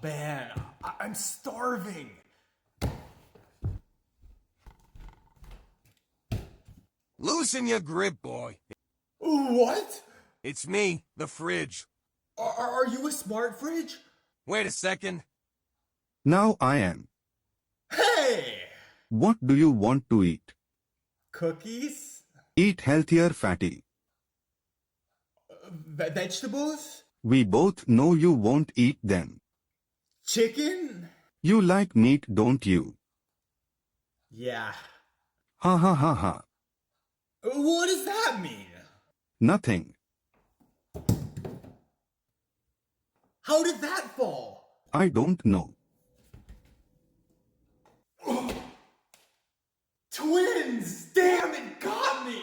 Man, I'm starving. Loosen your grip, boy. What? It's me, the fridge. Are you a smart fridge? Wait a second. Now I am. Hey! What do you want to eat? Cookies? Eat healthier, fatty. Vegetables? We both know you won't eat them. Chicken? You like meat, don't you? Yeah. Ha ha ha ha. What does that mean? Nothing. How did that fall? I don't know. Twins! Damn, it got me!